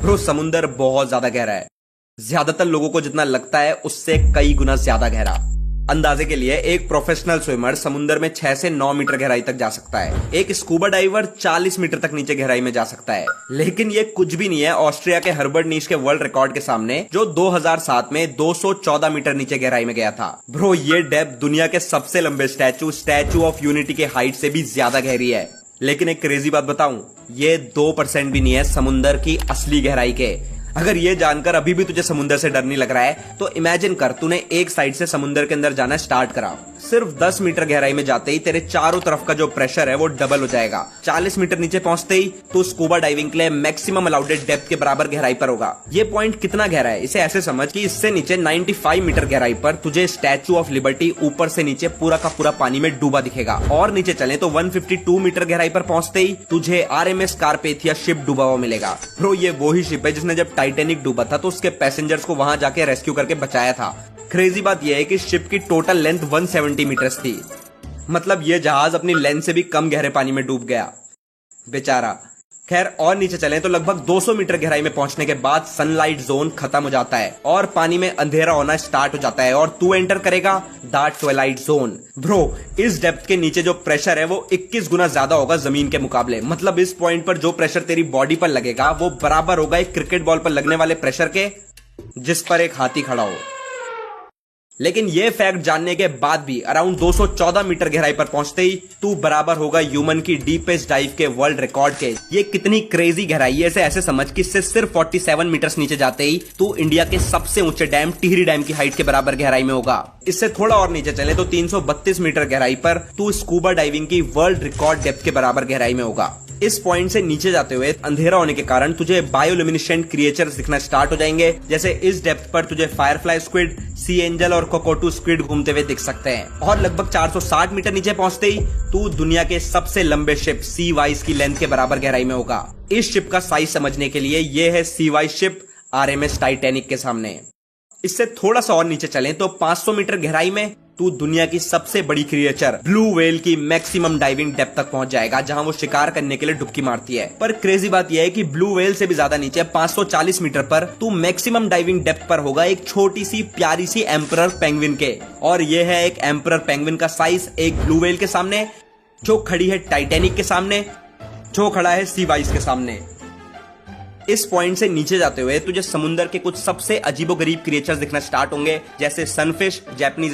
Bro समुंदर बहुत ज्यादा गहरा है। ज्यादातर लोगों को जितना लगता है उससे कई गुना ज्यादा गहरा। अंदाजे के लिए एक प्रोफेशनल स्विमर समुंदर में 6 से 9 मीटर गहराई तक जा सकता है। एक स्कूबा डाइवर 40 मीटर तक नीचे गहराई में जा सकता है। लेकिन ये कुछ भी नहीं है ऑस्ट्रिया के हर्बर्ट नीश के वर्ल्ड रिकॉर्ड के सामने, जो 2007 में 214 मीटर नीचे गहराई में गया था। ब्रो ये डेप्थ दुनिया के सबसे लंबे स्टैचू ऑफ यूनिटी के हाइट से भी ज्यादा गहरी है। लेकिन एक क्रेजी बात बताऊं, ये 2% भी नहीं है समुंदर की असली गहराई के। अगर ये जानकर अभी भी तुझे समुंदर से डर नहीं लग रहा है तो इमेजिन कर तूने एक साइड से समुंदर के अंदर जाना स्टार्ट करा। सिर्फ 10 मीटर गहराई में जाते ही तेरे चारों तरफ का जो प्रेशर है वो डबल हो जाएगा। 40 मीटर नीचे पहुंचते ही तू स्कूबा डाइविंग के लिए मैक्सिमम अलाउडेड डेप्थ के बराबर गहराई पर होगा। ये पॉइंट कितना गहरा है इसे ऐसे समझ कि इससे नीचे 95 मीटर गहराई पर तुझे स्टैचू ऑफ लिबर्टी ऊपर से नीचे पूरा का पूरा पानी में डूबा दिखेगा। और नीचे चले तो 152 मीटर गहराई पर पहुंचते ही तुझे RMS कारपेथिया शिप डूबा हुआ मिलेगा। ब्रो ये वो ही शिप है जिसने जब टाइटेनिक डूबा था तो उसके पैसेंजर्स को वहां जाके रेस्क्यू करके बचाया था। क्रेजी बात यह है कि शिप की टोटल लेंथ 170 मीटर्स थी। मतलब ये जहाज अपनी लेंथ से भी कम गहरे पानी में डूब गया बेचारा। खैर और नीचे चलें तो लगभग 200 मीटर गहराई में पहुंचने के बाद सनलाइट जोन खत्म हो जाता है और पानी में अंधेरा होना स्टार्ट हो जाता है और तू एंटर करेगा द ट्वाइलाइट जोन। ब्रो इस डेप्थ के नीचे जो प्रेशर है वो 21 गुना ज्यादा होगा जमीन के मुकाबले। मतलब इस पॉइंट पर जो प्रेशर तेरी बॉडी पर लगेगा वो बराबर होगा एक क्रिकेट बॉल पर लगने वाले प्रेशर के जिस पर एक हाथी खड़ा हो। लेकिन ये फैक्ट जानने के बाद भी अराउंड 214 मीटर गहराई पर पहुंचते ही तू बराबर होगा ह्यूमन की डीपेस्ट डाइव के वर्ल्ड रिकॉर्ड के। ये कितनी क्रेजी गहराई है इसे ऐसे समझ कि इससे सिर्फ 47 मीटर्स नीचे जाते ही तू इंडिया के सबसे ऊंचे डैम टिहरी डैम की हाइट के बराबर गहराई में होगा। इससे थोड़ा और नीचे चले तो 332 मीटर गहराई पर तू स्कूबा डाइविंग की वर्ल्ड रिकॉर्ड डेप्थ के बराबर गहराई में होगा। इस पॉइंट से नीचे जाते हुए अंधेरा होने के कारण तुझे बायोल्यूमिनेसेंट क्रिएचर्स दिखना स्टार्ट हो जाएंगे। जैसे इस डेप्थ पर तुझे फायरफ्लाई स्क्विड, सी एंजल और कोकोटू स्क्विड घूमते हुए दिख सकते हैं। और लगभग 460 मीटर नीचे पहुंचते ही तू दुनिया के सबसे लंबे शिप सी वाइस की लेंथ के बराबर गहराई में होगा। इस शिप का साइज समझने के लिए ये है सी वाइस शिप RMS टाइटैनिक के सामने। इससे थोड़ा सा और नीचे चलें तो 500 मीटर गहराई में तू दुनिया की सबसे बड़ी क्रिएचर ब्लू व्हेल की मैक्सिमम डाइविंग डेप्थ तक पहुंच जाएगा, जहां वो शिकार करने के लिए डुबकी मारती है। पर क्रेजी बात यह है कि ब्लू व्हेल से भी ज्यादा नीचे 540 मीटर पर तू मैक्सिमम डाइविंग डेप्थ पर होगा एक छोटी सी प्यारी सी एम्परर पेंगुइन के। और ये है एक एम्परर पेंगुइन का साइज एक ब्लू व्हेल के सामने, जो खड़ी है टाइटैनिक के सामने, जो खड़ा है सी वाइस के सामने। इस पॉइंट से नीचे जाते हुए तुझे समुंदर के कुछ सबसे अजीबोगरीब क्रिएचर्स दिखना स्टार्ट होंगे, जैसे सनफिश, जैपनीज